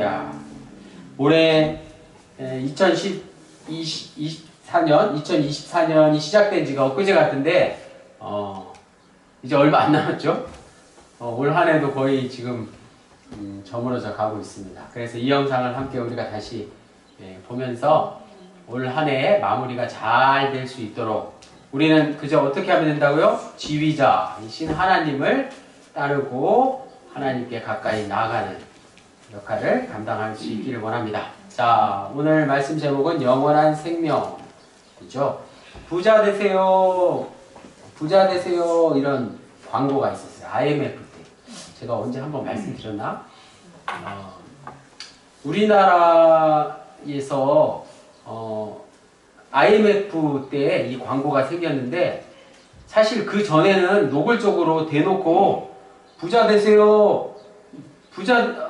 할렐루야. 올해 2024년이 시작된 지가 엊그제 같은데 이제 얼마 안 남았죠? 올 한 해도 거의 지금 저물어져 가고 있습니다. 그래서 이 영상을 함께 우리가 다시 보면서 올 한 해의 마무리가 잘 될 수 있도록 우리는 그저 어떻게 하면 된다고요? 지휘자이신 하나님을 따르고 하나님께 가까이 나아가는 역할을 감당할 수 있기를 원합니다. 자, 오늘 말씀 제목은 영원한 생명이죠. 부자 되세요, 부자 되세요, 이런 광고가 있었어요. IMF 때. 제가 언제 한번 말씀드렸나? 우리나라에서 IMF 때 이 광고가 생겼는데 사실 그 전에는 노골적으로 대놓고 부자 되세요, 부자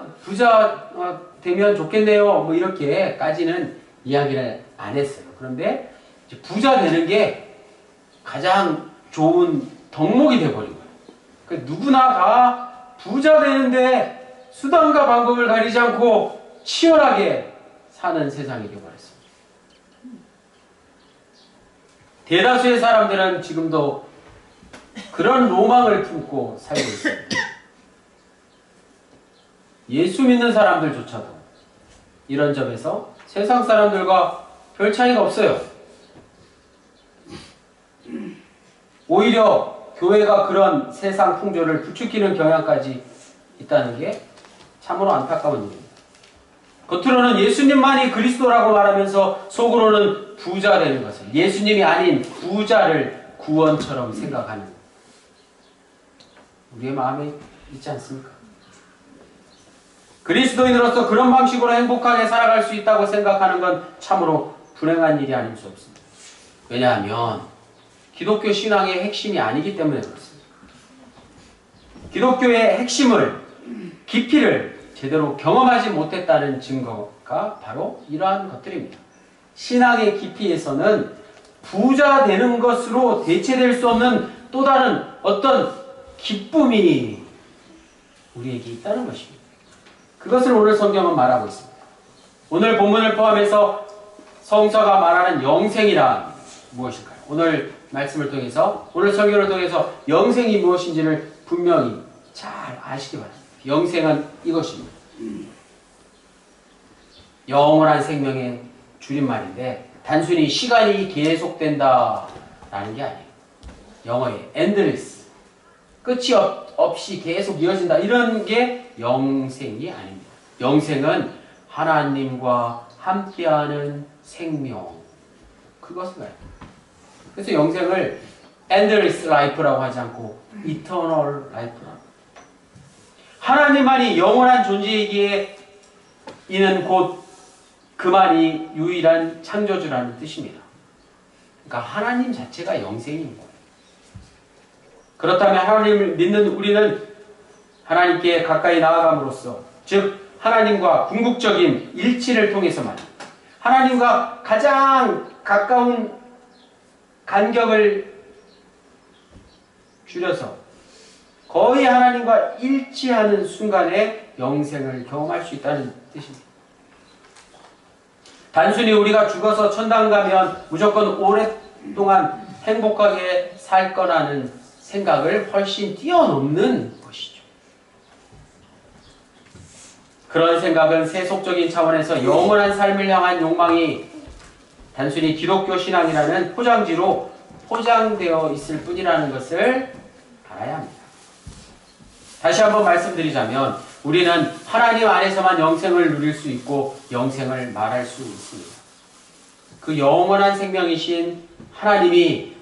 되면 좋겠네요, 뭐 이렇게까지는 이야기를 안 했어요. 그런데 이제 부자 되는 게 가장 좋은 덕목이 돼버린 거예요. 그러니까 누구나 다 부자 되는데 수단과 방법을 가리지 않고 치열하게 사는 세상이 되어버렸습니다. 대다수의 사람들은 지금도 그런 로망을 품고 살고 있습니다. 예수 믿는 사람들조차도 이런 점에서 세상 사람들과 별 차이가 없어요. 오히려 교회가 그런 세상 풍조를 부추기는 경향까지 있다는 게 참으로 안타까운 일입니다. 겉으로는 예수님만이 그리스도라고 말하면서 속으로는 부자 되는 것을, 예수님이 아닌 부자를 구원처럼 생각하는 우리의 마음에 있지 않습니까? 그리스도인으로서 그런 방식으로 행복하게 살아갈 수 있다고 생각하는 건 참으로 불행한 일이 아닐 수 없습니다. 왜냐하면 기독교 신앙의 핵심이 아니기 때문에 그렇습니다. 기독교의 핵심을, 깊이를 제대로 경험하지 못했다는 증거가 바로 이러한 것들입니다. 신앙의 깊이에서는 부자 되는 것으로 대체될 수 없는 또 다른 어떤 기쁨이 우리에게 있다는 것입니다. 그것을 오늘 성경은 말하고 있습니다. 오늘 본문을 포함해서 성서가 말하는 영생이란 무엇일까요? 오늘 말씀을 통해서, 오늘 성경을 통해서 영생이 무엇인지를 분명히 잘 아시기 바랍니다. 영생은 이것입니다. 영원한 생명의 줄임말인데 단순히 시간이 계속된다 라는 게 아니에요. 영어의 endless, 끝이 없이 계속 이어진다, 이런 게 영생이 아닙니다. 영생은 하나님과 함께하는 생명, 그것을 말해요. 그래서 영생을 endless life라고 하지 않고 eternal life라고. 하나님만이 영원한 존재이기에 이는 곧 그만이 유일한 창조주라는 뜻입니다. 그러니까 하나님 자체가 영생인 거예요. 그렇다면 하나님을 믿는 우리는 하나님께 가까이 나아감으로써, 즉 하나님과 궁극적인 일치를 통해서만 하나님과 가장 가까운 간격을 줄여서 거의 하나님과 일치하는 순간에 영생을 경험할 수 있다는 뜻입니다. 단순히 우리가 죽어서 천당 가면 무조건 오랫동안 행복하게 살 거라는 생각을 훨씬 뛰어넘는 것이죠. 그런 생각은 세속적인 차원에서 영원한 삶을 향한 욕망이 단순히 기독교 신앙이라는 포장지로 포장되어 있을 뿐이라는 것을 알아야 합니다. 다시 한번 말씀드리자면 우리는 하나님 안에서만 영생을 누릴 수 있고 영생을 말할 수 있습니다. 그 영원한 생명이신 하나님이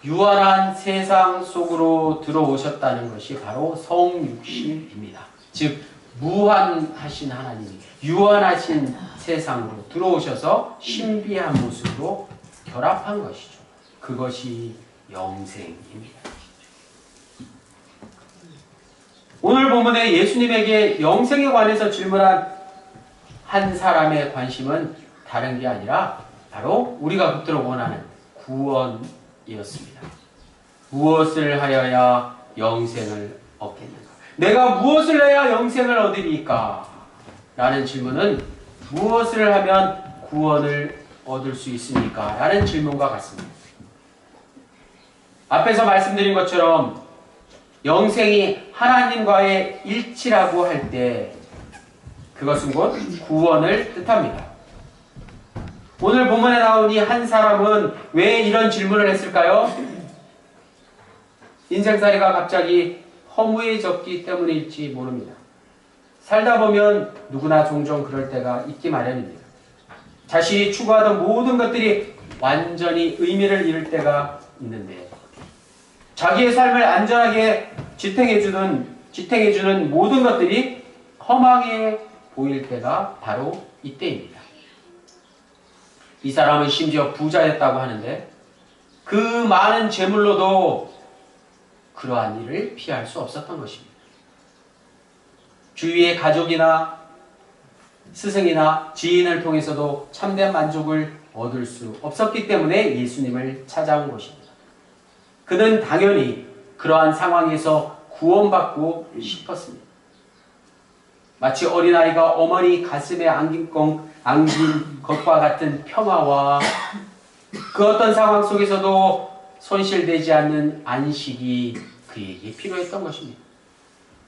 유한한 세상 속으로 들어오셨다는 것이 바로 성육신입니다. 즉 무한하신 하나님이 유한하신 세상으로 들어오셔서 신비한 모습으로 결합한 것이죠. 그것이 영생입니다. 오늘 본문에 예수님에게 영생에 관해서 질문한 한 사람의 관심은 다른 게 아니라 바로 우리가 붙들어 원하는 구원이었습니다. 무엇을 하여야 영생을 얻겠는가? 내가 무엇을 해야 영생을 얻으리까? 라는 질문은 무엇을 하면 구원을 얻을 수 있습니까? 라는 질문과 같습니다. 앞에서 말씀드린 것처럼 영생이 하나님과의 일치라고 할 때 그것은 곧 구원을 뜻합니다. 오늘 본문에 나온 이 한 사람은 왜 이런 질문을 했을까요? 인생살이가 갑자기 허무해졌기 때문일지 모릅니다. 살다 보면 누구나 종종 그럴 때가 있기 마련입니다. 자신이 추구하던 모든 것들이 완전히 의미를 잃을 때가 있는데 자기의 삶을 안전하게 지탱해주는 모든 것들이 허망해 보일 때가 바로 이때입니다. 이 사람은 심지어 부자였다고 하는데 그 많은 재물로도 그러한 일을 피할 수 없었던 것입니다. 주위의 가족이나 스승이나 지인을 통해서도 참된 만족을 얻을 수 없었기 때문에 예수님을 찾아온 것입니다. 그는 당연히 그러한 상황에서 구원받고 싶었습니다. 마치 어린아이가 어머니 가슴에 안긴 것과 같은 평화와 그 어떤 상황 속에서도 손실되지 않는 안식이 그에게 필요했던 것입니다.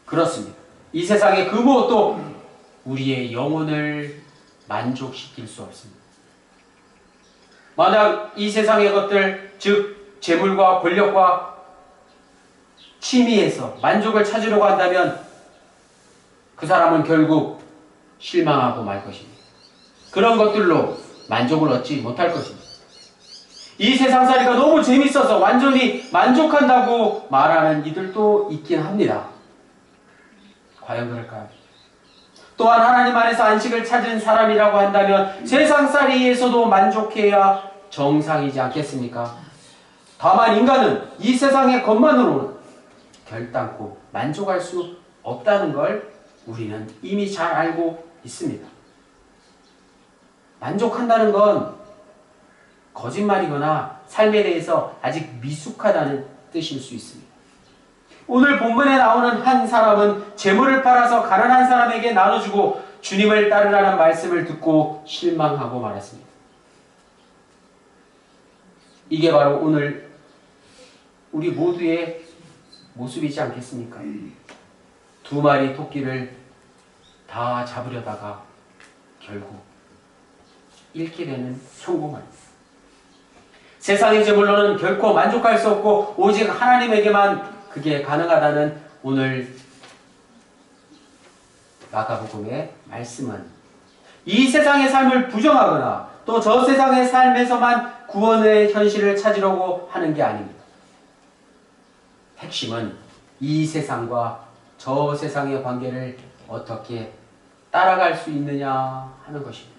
그렇습니다. 이 세상의 그 무엇도 우리의 영혼을 만족시킬 수 없습니다. 만약 이 세상의 것들, 즉 재물과 권력과 취미에서 만족을 찾으려고 한다면 그 사람은 결국 실망하고 말 것입니다. 그런 것들로 만족을 얻지 못할 것입니다. 이 세상살이가 너무 재밌어서 완전히 만족한다고 말하는 이들도 있긴 합니다. 과연 그럴까요? 또한 하나님 안에서 안식을 찾은 사람이라고 한다면 세상살이에서도 만족해야 정상이지 않겠습니까? 다만 인간은 이 세상의 것만으로는 결단코 만족할 수 없다는 걸 우리는 이미 잘 알고 있습니다. 만족한다는 건 거짓말이거나 삶에 대해서 아직 미숙하다는 뜻일 수 있습니다. 오늘 본문에 나오는 한 사람은 재물을 팔아서 가난한 사람에게 나눠주고 주님을 따르라는 말씀을 듣고 실망하고 말았습니다. 이게 바로 오늘 우리 모두의 모습이지 않겠습니까? 두 마리 토끼를 다 잡으려다가 결국 잃게 되는 성공입니다. 세상의 재물로는 결코 만족할 수 없고 오직 하나님에게만 그게 가능하다는 오늘 마가복음의 말씀은 이 세상의 삶을 부정하거나 또 저 세상의 삶에서만 구원의 현실을 찾으려고 하는 게 아닙니다. 핵심은 이 세상과 저 세상의 관계를 어떻게 따라갈 수 있느냐 하는 것입니다.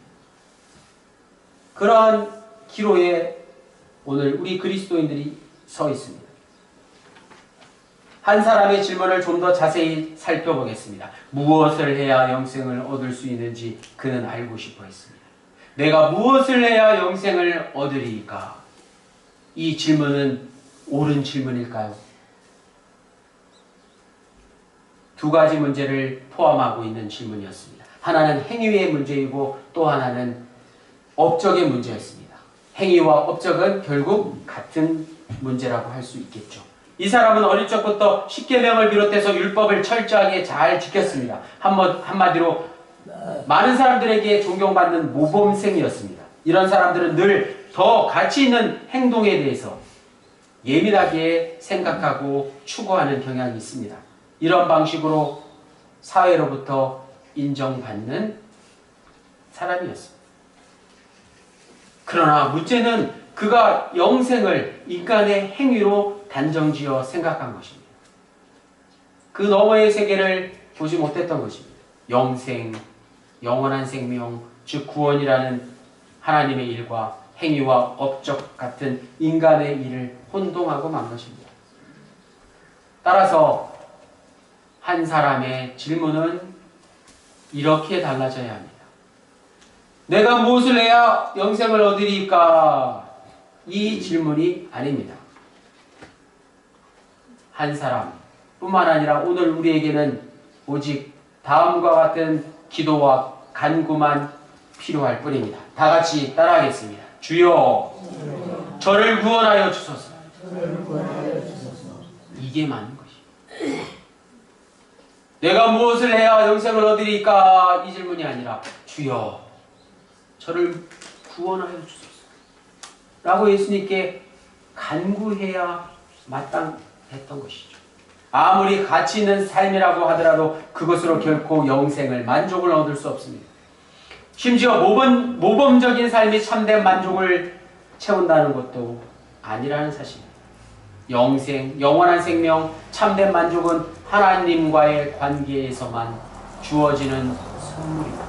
그러한 기로에 오늘 우리 그리스도인들이 서 있습니다. 한 사람의 질문을 좀 더 자세히 살펴보겠습니다. 무엇을 해야 영생을 얻을 수 있는지 그는 알고 싶어 했습니다. 내가 무엇을 해야 영생을 얻으리까? 이 질문은 옳은 질문일까요? 두 가지 문제를 포함하고 있는 질문이었습니다. 하나는 행위의 문제이고 또 하나는 업적의 문제였습니다. 행위와 업적은 결국 같은 문제라고 할 수 있겠죠. 이 사람은 어릴 적부터 십계명을 비롯해서 율법을 철저하게 잘 지켰습니다. 한마디로 많은 사람들에게 존경받는 모범생이었습니다. 이런 사람들은 늘 더 가치 있는 행동에 대해서 예민하게 생각하고 추구하는 경향이 있습니다. 이런 방식으로 사회로부터 인정받는 사람이었습니다. 그러나 문제는 그가 영생을 인간의 행위로 단정지어 생각한 것입니다. 그 너머의 세계를 보지 못했던 것입니다. 영생, 영원한 생명, 즉 구원이라는 하나님의 일과 행위와 업적 같은 인간의 일을 혼동하고 만 것입니다. 따라서 한 사람의 질문은 이렇게 달라져야 합니다. 내가 무엇을 해야 영생을 얻으리까? 이 질문이 아닙니다. 한 사람뿐만 아니라 오늘 우리에게는 오직 다음과 같은 기도와 간구만 필요할 뿐입니다. 다 같이 따라하겠습니다. 주여, 저를 구원하여 주소서. 이게 맞는 것이에요. 내가 무엇을 해야 영생을 얻으리까? 이 질문이 아니라 주여, 저를 구원하여 주소서 라고 예수님께 간구해야 마땅했던 것이죠. 아무리 가치 있는 삶이라고 하더라도 그것으로 결코 영생을, 만족을 얻을 수 없습니다. 심지어 모범적인 삶이 참된 만족을 채운다는 것도 아니라는 사실입니다. 영생, 영원한 생명, 참된 만족은 하나님과의 관계에서만 주어지는 선물입니다.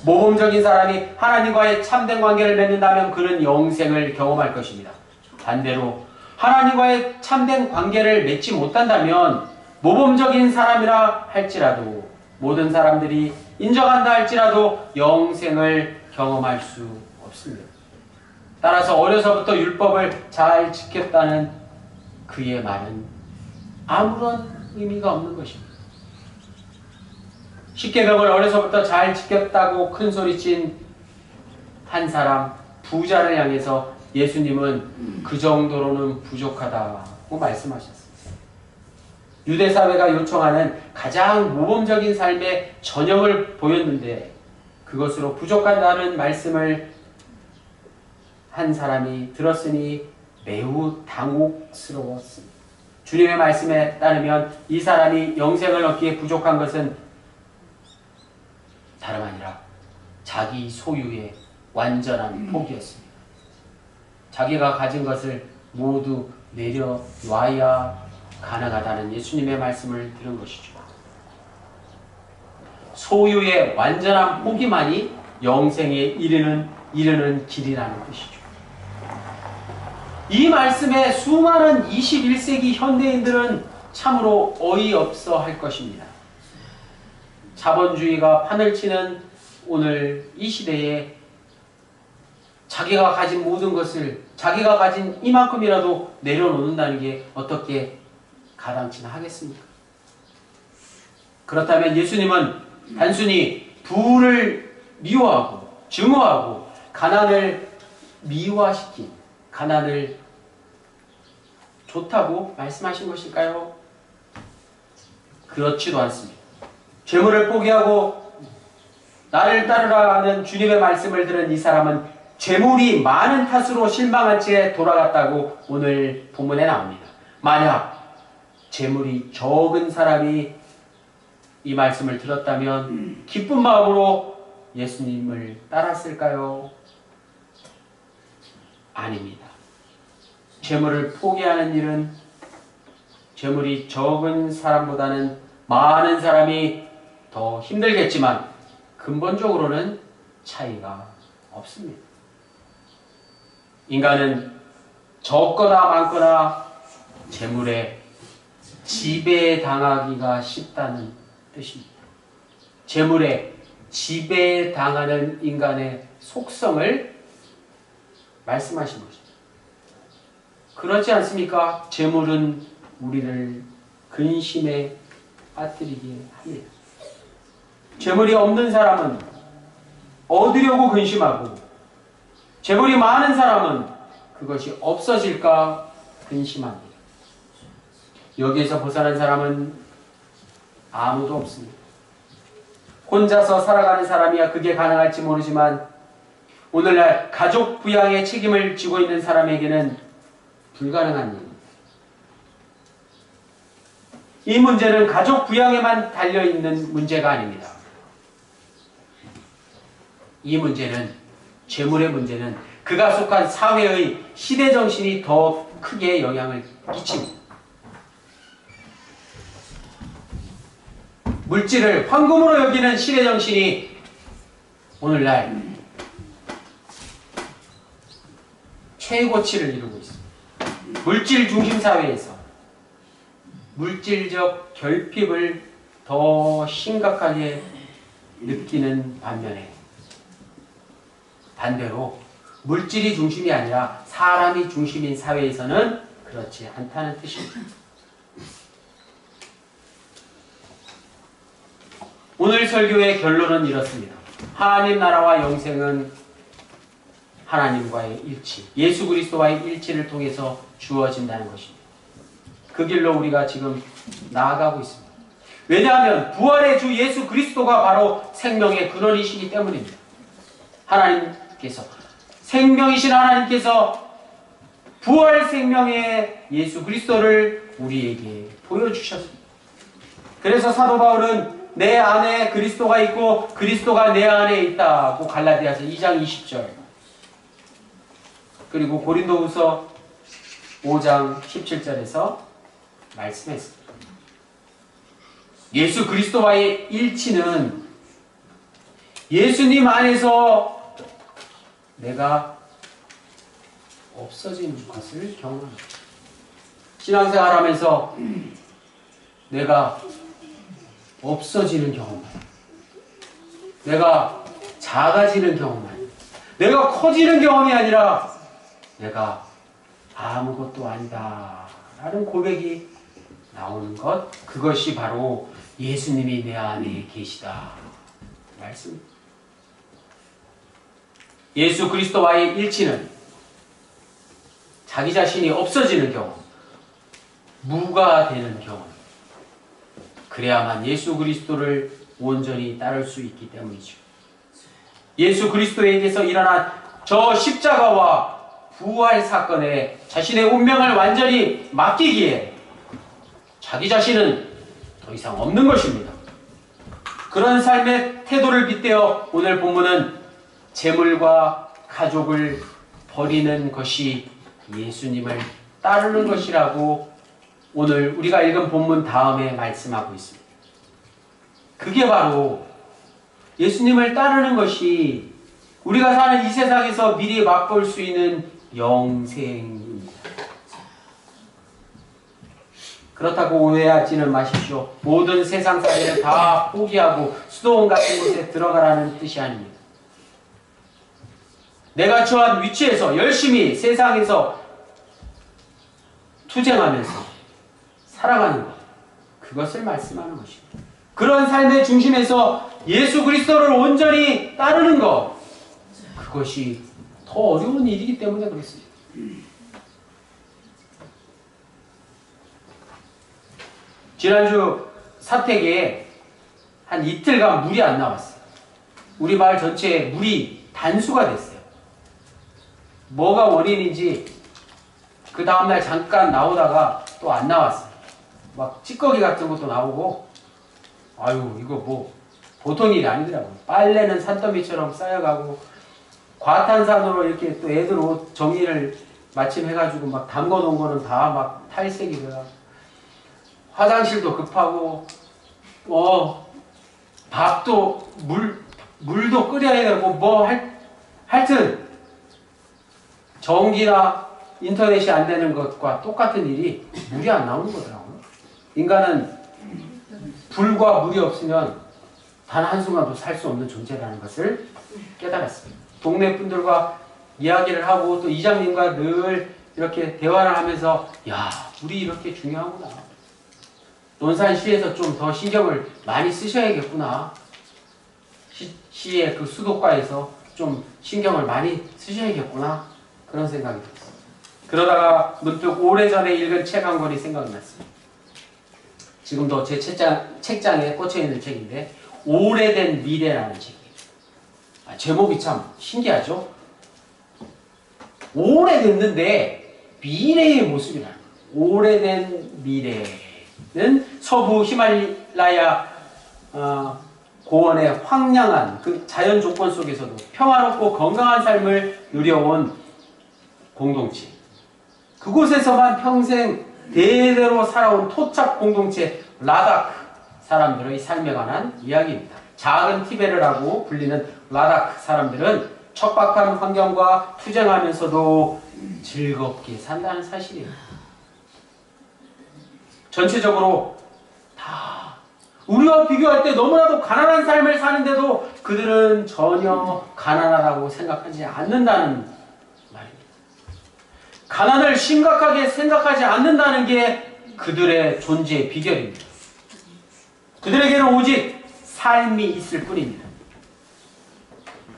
모범적인 사람이 하나님과의 참된 관계를 맺는다면 그는 영생을 경험할 것입니다. 반대로 하나님과의 참된 관계를 맺지 못한다면 모범적인 사람이라 할지라도, 모든 사람들이 인정한다 할지라도 영생을 경험할 수 없습니다. 따라서 어려서부터 율법을 잘 지켰다는 그의 말은 아무런 의미가 없는 것입니다. 십계명을 어려서부터 잘 지켰다고 큰소리친 한 사람, 부자를 향해서 예수님은 그 정도로는 부족하다고 말씀하셨습니다. 유대사회가 요청하는 가장 모범적인 삶의 전형을 보였는데 그것으로 부족하다는 말씀을 한 사람이 들었으니 매우 당혹스러웠습니다. 주님의 말씀에 따르면 이 사람이 영생을 얻기에 부족한 것은 다름 아니라 자기 소유의 완전한 포기였습니다. 자기가 가진 것을 모두 내려놔야 가능하다는 예수님의 말씀을 들은 것이죠. 소유의 완전한 포기만이 영생에 이르는 길이라는 것이죠. 이 말씀에 수많은 21세기 현대인들은 참으로 어이없어 할 것입니다. 자본주의가 판을 치는 오늘 이 시대에 자기가 가진 모든 것을, 자기가 가진 이만큼이라도 내려놓는다는 게 어떻게 가당치나 하겠습니까? 그렇다면 예수님은 단순히 부를 미워하고 증오하고 가난을 미화시킨, 가난을 좋다고 말씀하신 것일까요? 그렇지도 않습니다. 재물을 포기하고 나를 따르라는 주님의 말씀을 들은 이 사람은 재물이 많은 탓으로 실망한 채 돌아갔다고 오늘 본문에 나옵니다. 만약 재물이 적은 사람이 이 말씀을 들었다면 기쁜 마음으로 예수님을 따랐을까요? 아닙니다. 재물을 포기하는 일은 재물이 적은 사람보다는 많은 사람이 더 힘들겠지만 근본적으로는 차이가 없습니다. 인간은 적거나 많거나 재물에 지배당하기가 쉽다는 뜻입니다. 재물에 지배당하는 인간의 속성을 말씀하신 것입니다. 그렇지 않습니까? 재물은 우리를 근심에 빠뜨리게 합니다. 재물이 없는 사람은 얻으려고 근심하고 재물이 많은 사람은 그것이 없어질까 근심합니다. 여기에서 벗어난 사람은 아무도 없습니다. 혼자서 살아가는 사람이야 그게 가능할지 모르지만 오늘날 가족 부양의 책임을 지고 있는 사람에게는 불가능한 일입니다. 이 문제는 가족 부양에만 달려있는 문제가 아닙니다. 이 문제는, 재물의 문제는 그가 속한 사회의 시대정신이 더 크게 영향을 끼칩니다. 물질을 황금으로 여기는 시대정신이 오늘날 최고치를 이루고 있습니다. 물질 중심 사회에서 물질적 결핍을 더 심각하게 느끼는 반대로 물질이 중심이 아니라 사람이 중심인 사회에서는 그렇지 않다는 뜻입니다. 오늘 설교의 결론은 이렇습니다. 하나님 나라와 영생은 하나님과의 일치, 예수 그리스도와의 일치를 통해서 주어진다는 것입니다. 그 길로 우리가 지금 나아가고 있습니다. 왜냐하면 부활의 주 예수 그리스도가 바로 생명의 근원이시기 때문입니다. 하나님께서, 생명이신 하나님께서 부활 생명의 예수 그리스도를 우리에게 보여주셨습니다. 그래서 사도 바울은 내 안에 그리스도가 있고 그리스도가 내 안에 있다고 갈라디아서 2장 20절, 그리고 고린도후서 5장 17절에서 말씀했습니다. 예수 그리스도와의 일치는 예수님 안에서 내가 없어지는 것을 경험합니다. 신앙생활하면서 내가 없어지는 경험, 내가 작아지는 경험, 내가 커지는 경험이 아니라 내가 아무것도 아니다 라는 고백이 나오는 것, 그것이 바로 예수님이 내 안에 계시다 말씀. 예수 그리스도와의 일치는 자기 자신이 없어지는 경험, 무가 되는 경험, 그래야만 예수 그리스도를 온전히 따를 수 있기 때문이죠. 예수 그리스도에게서 일어난 저 십자가와 부활 사건에 자신의 운명을 완전히 맡기기에 자기 자신은 더 이상 없는 것입니다. 그런 삶의 태도를 빗대어 오늘 본문은 재물과 가족을 버리는 것이 예수님을 따르는 것이라고 오늘 우리가 읽은 본문 다음에 말씀하고 있습니다. 그게 바로 예수님을 따르는 것이 우리가 사는 이 세상에서 미리 맛볼 수 있는 영생입니다. 그렇다고 오해하지는 마십시오. 모든 세상살이를 다 포기하고 수도원 같은 곳에 들어가라는 뜻이 아닙니다. 내가 처한 위치에서 열심히 세상에서 투쟁하면서 살아가는 것, 그것을 말씀하는 것입니다. 그런 삶의 중심에서 예수 그리스도를 온전히 따르는 것, 그것이 더 어려운 일이기 때문에 그렇습니다. 지난주 사택에 한 이틀간 물이 안 나왔어요. 우리 마을 전체에 물이 단수가 됐어요. 뭐가 원인인지 그 다음날 잠깐 나오다가 또 안 나왔어요. 막 찌꺼기 같은 것도 나오고, 아유 이거 뭐 보통 일이 아니더라고요. 빨래는 산더미처럼 쌓여가고, 과탄산으로 이렇게 또 애들 옷 정리를 마침 해가지고 막 담궈 놓은 거는 다 막 탈색이더라. 화장실도 급하고, 밥도 물도 끓여야 되고, 하여튼 전기나 인터넷이 안 되는 것과 똑같은 일이 물이 안 나오는 거더라고요. 인간은 불과 물이 없으면 단 한순간도 살 수 없는 존재라는 것을 깨달았습니다. 동네 분들과 이야기를 하고 또 이장님과 늘 이렇게 대화를 하면서, 야, 물이 이렇게 중요하구나. 논산시에서 좀 더 신경을 많이 쓰셔야겠구나. 시의 그 수도과에서 좀 신경을 많이 쓰셔야겠구나. 그런 생각이 들었어요. 그러다가 문득 오래전에 읽은 책 한 권이 생각났습니다. 지금도 제 책장에 꽂혀있는 책인데, 오래된 미래라는 책이에요. 제목이 참 신기하죠? 오래됐는데 미래의 모습이라는 거예요. 오래된 미래는 서부 히말라야 고원의 황량한 그 자연 조건 속에서도 평화롭고 건강한 삶을 누려온 공동체, 그곳에서만 평생 대대로 살아온 토착 공동체 라다크 사람들의 삶에 관한 이야기입니다. 작은 티베르라고 불리는 라다크 사람들은 척박한 환경과 투쟁하면서도 즐겁게 산다는 사실입니다. 전체적으로 다 우리와 비교할 때 너무나도 가난한 삶을 사는데도 그들은 전혀 가난하다고 생각하지 않는다는 말입니다. 가난을 심각하게 생각하지 않는다는 게 그들의 존재의 비결입니다. 그들에게는 오직 삶이 있을 뿐입니다.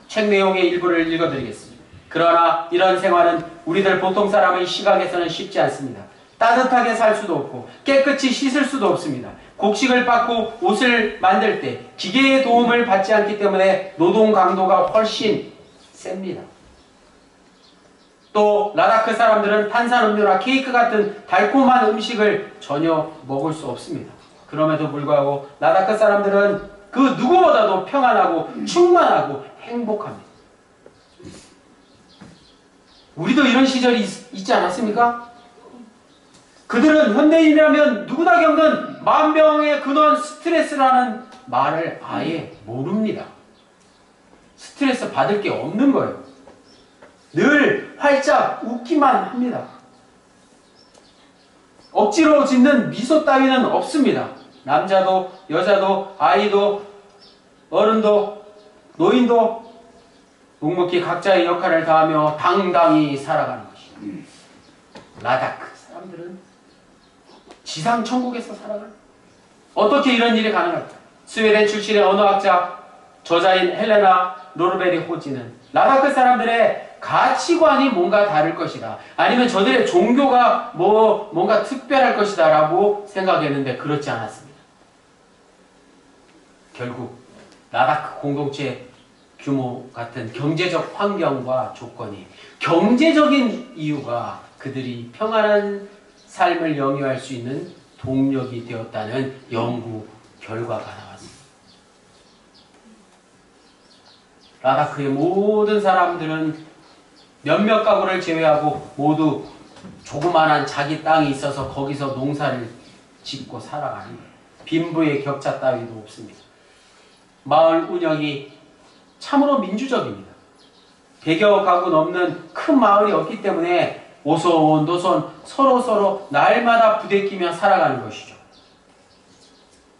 책 내용의 일부를 읽어드리겠습니다. 그러나 이런 생활은 우리들 보통 사람의 시각에서는 쉽지 않습니다. 따뜻하게 살 수도 없고 깨끗이 씻을 수도 없습니다. 곡식을 빻고 옷을 만들 때 기계의 도움을 받지 않기 때문에 노동 강도가 훨씬 셉니다. 또 라다크 사람들은 탄산음료나 케이크 같은 달콤한 음식을 전혀 먹을 수 없습니다. 그럼에도 불구하고 라다크 사람들은 그 누구보다도 평안하고 충만하고 행복합니다. 우리도 이런 시절이 있지 않았습니까? 그들은 현대인이라면 누구나 겪는 만병의 근원 스트레스라는 말을 아예 모릅니다. 스트레스 받을 게 없는 거예요. 늘 활짝 웃기만 합니다. 억지로 짓는 미소 따위는 없습니다. 남자도 여자도 아이도 어른도 노인도 묵묵히 각자의 역할을 다하며 당당히 살아가는 것입니다. 라다크 사람들은 지상 천국에서 살아가는, 어떻게 이런 일이 가능할까? 스웨덴 출신의 언어학자 저자인 헬레나 노르베리 호지는 라다크 사람들의 가치관이 뭔가 다를 것이다, 아니면 저들의 종교가 뭔가 특별할 것이다 라고 생각했는데 그렇지 않았습니다. 결국 라다크 공동체 규모 같은 경제적 환경과 조건이, 경제적인 이유가 그들이 평안한 삶을 영위할 수 있는 동력이 되었다는 연구 결과가 나왔습니다. 라다크의 모든 사람들은 몇몇 가구를 제외하고 모두 조그만한 자기 땅이 있어서 거기서 농사를 짓고 살아가는 거예요. 빈부의 격차 따위도 없습니다. 마을 운영이 참으로 민주적입니다. 100여 가구 넘는 큰 마을이 없기 때문에 오손도손 서로 날마다 부대끼며 살아가는 것이죠.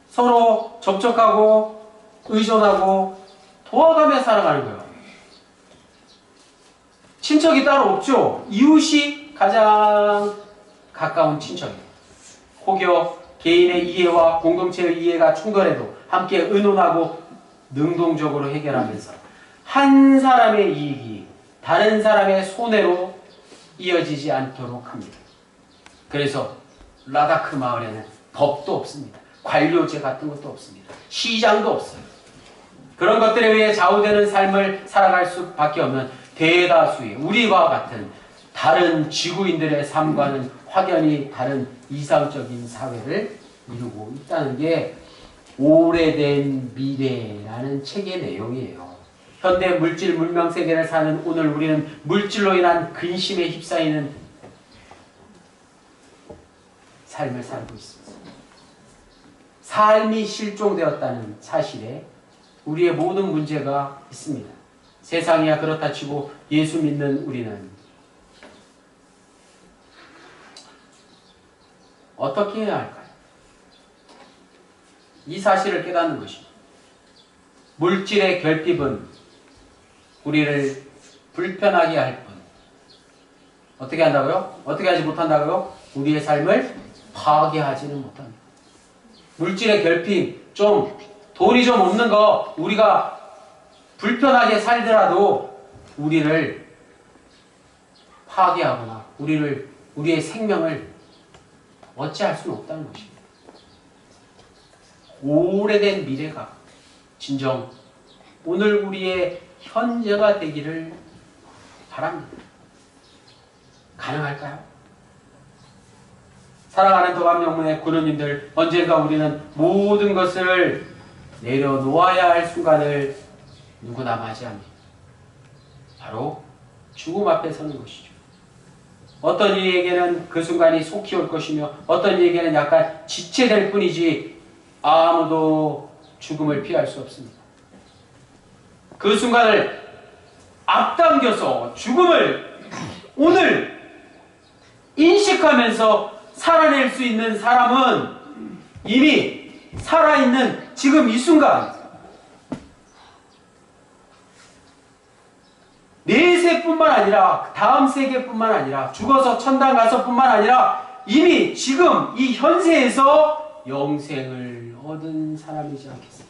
서로 접촉하고 의존하고 도와가며 살아가는 거예요. 친척이 따로 없죠. 이웃이 가장 가까운 친척이에요. 혹여 개인의 이해와 공동체의 이해가 충돌해도 함께 의논하고 능동적으로 해결하면서 한 사람의 이익이 다른 사람의 손해로 이어지지 않도록 합니다. 그래서 라다크 마을에는 법도 없습니다. 관료제 같은 것도 없습니다. 시장도 없어요. 그런 것들에 의해 좌우되는 삶을 살아갈 수밖에 없는 대다수의 우리와 같은 다른 지구인들의 삶과는 확연히 다른 이상적인 사회를 이루고 있다는 게 오래된 미래라는 책의 내용이에요. 현대 물질 문명 세계를 사는 오늘 우리는 물질로 인한 근심에 휩싸이는 삶을 살고 있습니다. 삶이 실종되었다는 사실에 우리의 모든 문제가 있습니다. 세상이야 그렇다 치고 예수 믿는 우리는 어떻게 해야 할까요? 이 사실을 깨닫는 것입니다. 물질의 결핍은 우리를 불편하게 할 뿐, 어떻게 한다고요? 어떻게 하지 못한다고요? 우리의 삶을 파괴하지는 못합니다. 물질의 결핍, 돈이 좀 없는 거 우리가 불편하게 살더라도 우리를 파괴하거나 우리의 생명을 어찌할 수는 없다는 것입니다. 오래된 미래가 진정 오늘 우리의 현재가 되기를 바랍니다. 가능할까요? 사랑하는 도감영문의 군우님들, 언젠가 우리는 모든 것을 내려놓아야 할 순간을 누구나 맞이합니다. 바로 죽음 앞에 서는 것이죠. 어떤 이에게는 그 순간이 속히 올 것이며 어떤 이에게는 약간 지체될 뿐이지 아무도 죽음을 피할 수 없습니다. 그 순간을 앞당겨서 죽음을 오늘 인식하면서 살아낼 수 있는 사람은 이미 살아있는 지금 이 순간 내세뿐만 아니라 다음 세계뿐만 아니라 죽어서 천당 가서뿐만 아니라 이미 지금 이 현세에서 영생을 얻은 사람이지 않겠습니까?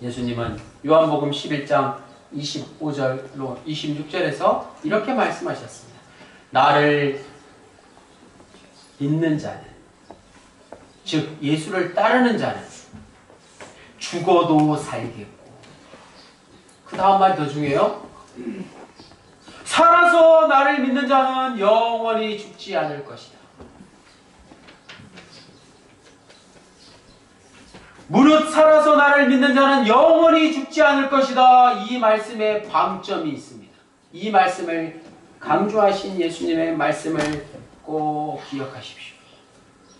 예수님은 요한복음 11장 25절로 26절에서 이렇게 말씀하셨습니다. 나를 믿는 자는, 즉 예수를 따르는 자는 죽어도 살겠고, 그 다음 말이 더 중요해요. 살아서 나를 믿는 자는 영원히 죽지 않을 것이다. 무릇 살아서 나를 믿는 자는 영원히 죽지 않을 것이다. 이 말씀에 방점이 있습니다. 이 말씀을 강조하신 예수님의 말씀을 꼭 기억하십시오.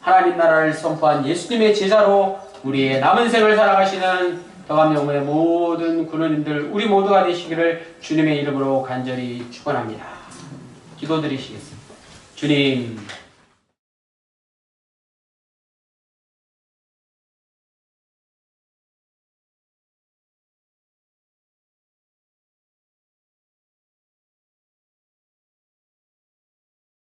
하나님 나라를 선포한 예수님의 제자로 우리의 남은 생을 살아가시는 더감영의 모든 군원님들, 우리 모두가 되시기를 주님의 이름으로 간절히 축원합니다. 기도드리시겠습니다. 주님,